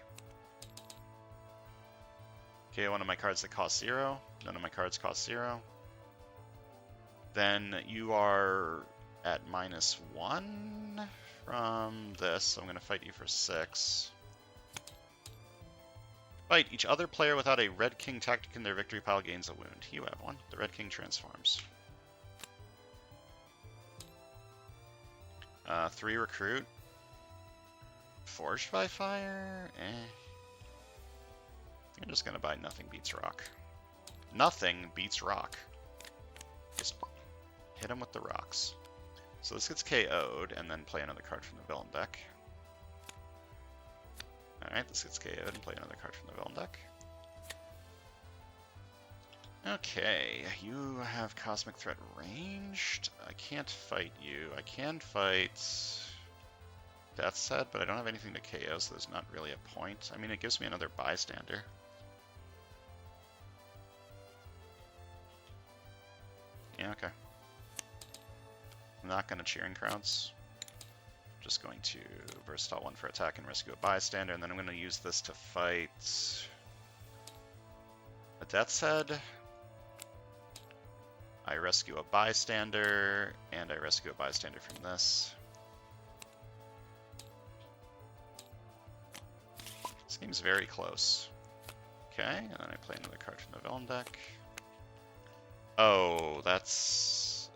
Okay, one of my cards that costs 0. None of my cards cost 0. Then you are at -1 from this, so I'm going to fight you for 6. Fight. Each other player without a Red King tactic in their victory pile gains a wound. You have 1. The Red King transforms. 3 recruit. Forged by Fire? I'm just going to buy Nothing Beats Rock. Nothing beats Rock. Just hit him with the rocks. So this gets KO'd, and then play another card from the villain deck. Alright, this gets KO'd and play another card from the villain deck. Okay, you have Cosmic Threat ranged. I can't fight you. I can fight Death's Head, but I don't have anything to KO, so there's not really a point. I mean, it gives me another bystander. Yeah, okay. I'm not going to Cheering Crowds. Just going to Versatile 1 for attack and rescue a bystander, and then I'm going to use this to fight a Death's Head. I rescue a bystander, and I rescue a bystander from this. Seems very close. Okay, and then I play another card from the villain deck. Oh, that's...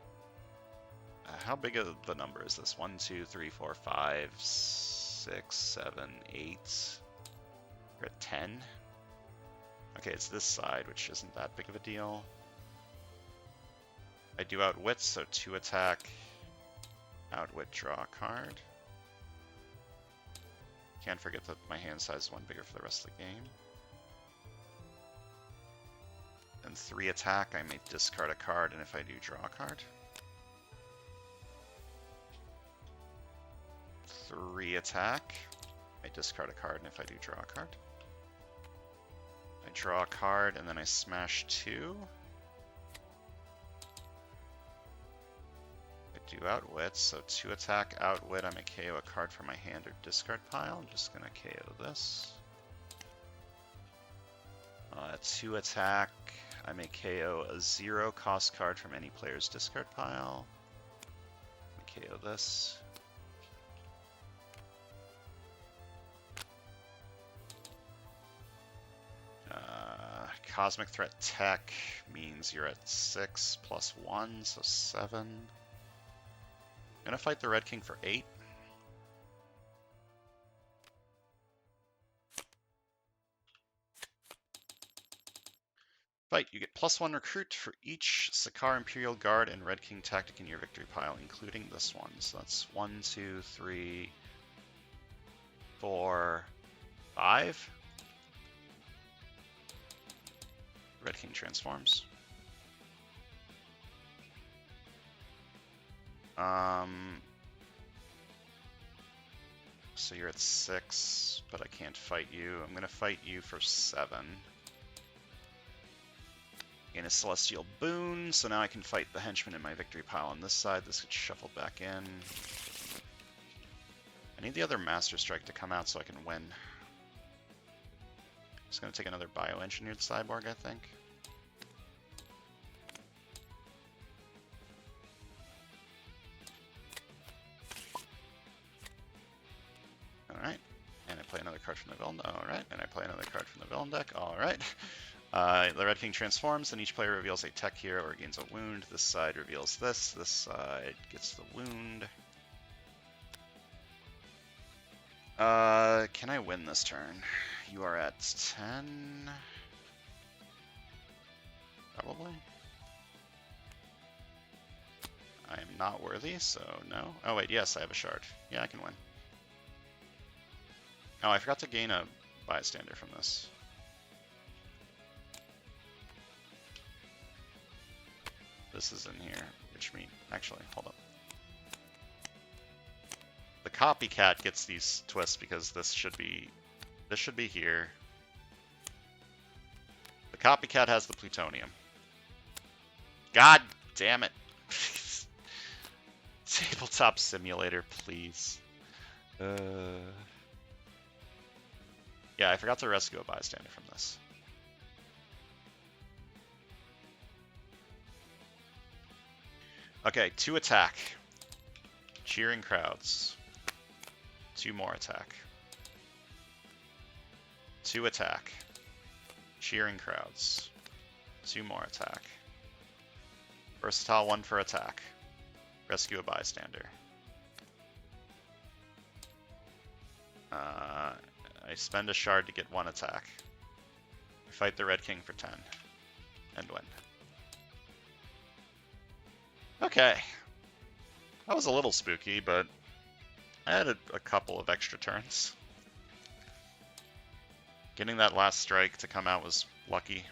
how big of the number is this? 1, 2, 3, 4, 5, 6, 7, 8. We're at 10. Okay, it's this side, which isn't that big of a deal. I do Outwit, so 2 attack. Outwit, draw a card. Can't forget that my hand size is 1 bigger for the rest of the game. Then 3 attack, I may discard a card, and if I do, draw a card. 3 attack, I discard a card, and if I do, draw a card. I draw a card, and then I smash 2. I do Outwit, so 2 attack, Outwit, I may KO a card from my hand or discard pile. I'm just gonna KO this. 2 attack, I may KO a 0 cost card from any player's discard pile. KO this. Cosmic Threat Tech means you're at 6 plus 1, so 7. I'm gonna fight the Red King for 8. Fight, you get +1 recruit for each Sakaar Imperial Guard and Red King tactic in your victory pile, including this one. So that's 1, 2, 3, 4, 5. Red King transforms. So you're at 6, but I can't fight you. I'm gonna fight you for 7. Gain a Celestial Boon, so now I can fight the henchman in my victory pile on this side. This gets shuffled back in. I need the other Master Strike to come out so I can win. Just gonna take another Bioengineered Cyborg, I think. Alright, and I play another card from the villain. Alright, and I play another card from the villain deck. Alright. The Red King transforms, and each player reveals a tech hero or gains a wound. This side reveals this. This side gets the wound. Can I win this turn? You are at 10. Probably. I am not worthy, so no. Oh wait, yes, I have a shard. Yeah, I can win. Oh, I forgot to gain a bystander from this. This is in here, which means... Actually, hold up. The copycat gets these twists because this should be here. The copycat has the plutonium. God damn it. Tabletop simulator, please. Yeah, I forgot to rescue a bystander from this. Okay, 2 attack. Cheering Crowds. 2 more attack. 2 attack. Cheering Crowds. 2 more attack. Versatile 1 for attack. Rescue a bystander. I spend a shard to get 1 attack. I fight the Red King for 10. And win. Okay. That was a little spooky, but I had a couple of extra turns. Getting that last strike to come out was lucky.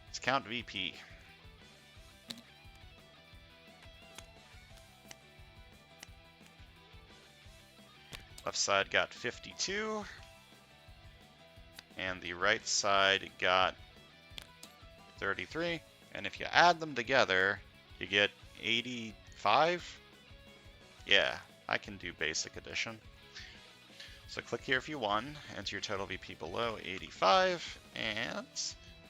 Let's count VP. Left side got 52. And the right side got 33. And if you add them together, you get 85. Yeah, I can do basic addition. So click here if you won, enter your total VP below 85, and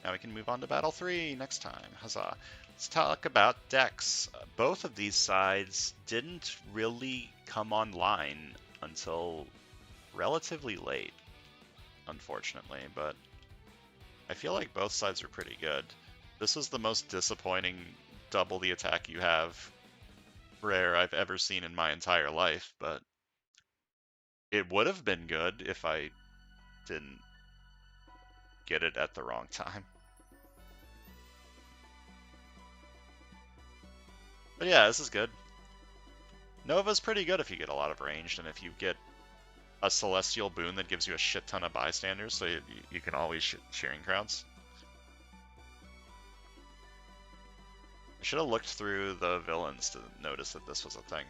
now we can move on to Battle 3 next time. Huzzah. Let's talk about decks. Both of these sides didn't really come online until relatively late, unfortunately, but I feel like both sides are pretty good. This was the most disappointing double the attack you have rare I've ever seen in my entire life, but it would have been good if I didn't get it at the wrong time. But yeah, this is good. Nova's pretty good if you get a lot of ranged, and if you get a Celestial boon that gives you a shit ton of bystanders, so you can always cheering crowds. I should have looked through the villains to notice that this was a thing.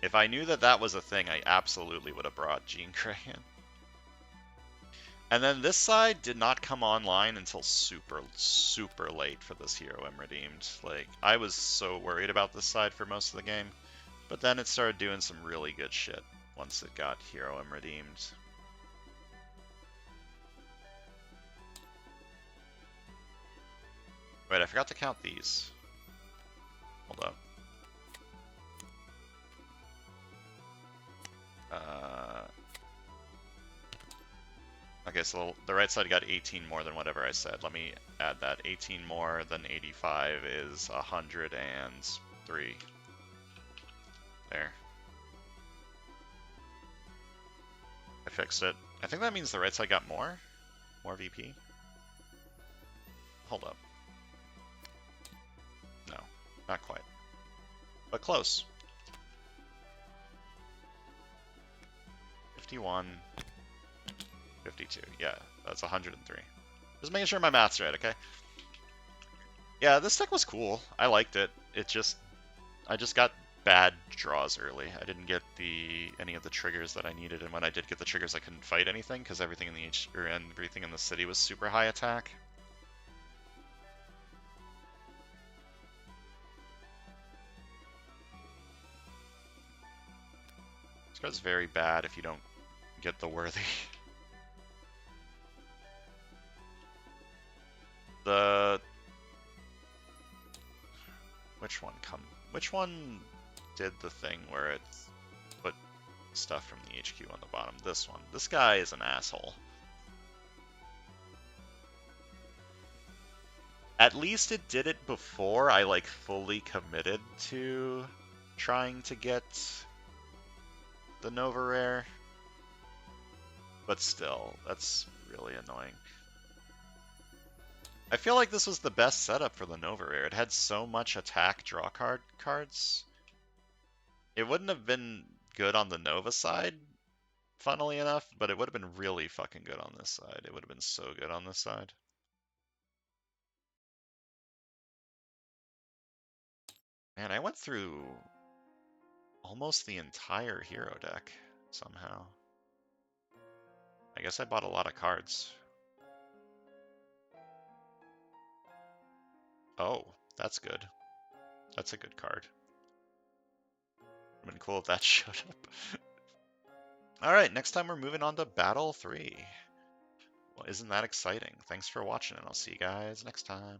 If I knew that that was a thing, I absolutely would have brought Jean Grey in. And then this side did not come online until super, super late for this Hero M Redeemed. Like, I was so worried about this side for most of the game, but then it started doing some really good shit once it got Hero M Redeemed. Wait, I forgot to count these. Hold up. Okay, so the right side got 18 more than whatever I said. Let me add that. 18 more than 85 is 103. There. I fixed it. I think that means the right side got more? More VP? Hold up. No, not quite. But close. 51. 52. Yeah, that's 103. Just making sure my math's right, okay? Yeah, this deck was cool. I liked it. I just got bad draws early. I didn't get any of the triggers that I needed, and when I did get the triggers, I couldn't fight anything because everything in the everything in the city was super high attack. This card's very bad if you don't get the worthy. Which one did the thing where it put stuff from the HQ on the bottom? This one. This guy is an asshole. At least it did it before I like fully committed to trying to get the Nova Rare. But still, that's really annoying. I feel like this was the best setup for the Nova Rare. It had so much attack draw cards. It wouldn't have been good on the Nova side, funnily enough, but it would have been really fucking good on this side. It would have been so good on this side. Man, I went through almost the entire hero deck somehow. I guess I bought a lot of cards. Oh, that's good. That's a good card. Would have been cool if that showed up. Alright, next time we're moving on to Battle 3. Well, isn't that exciting? Thanks for watching, and I'll see you guys next time.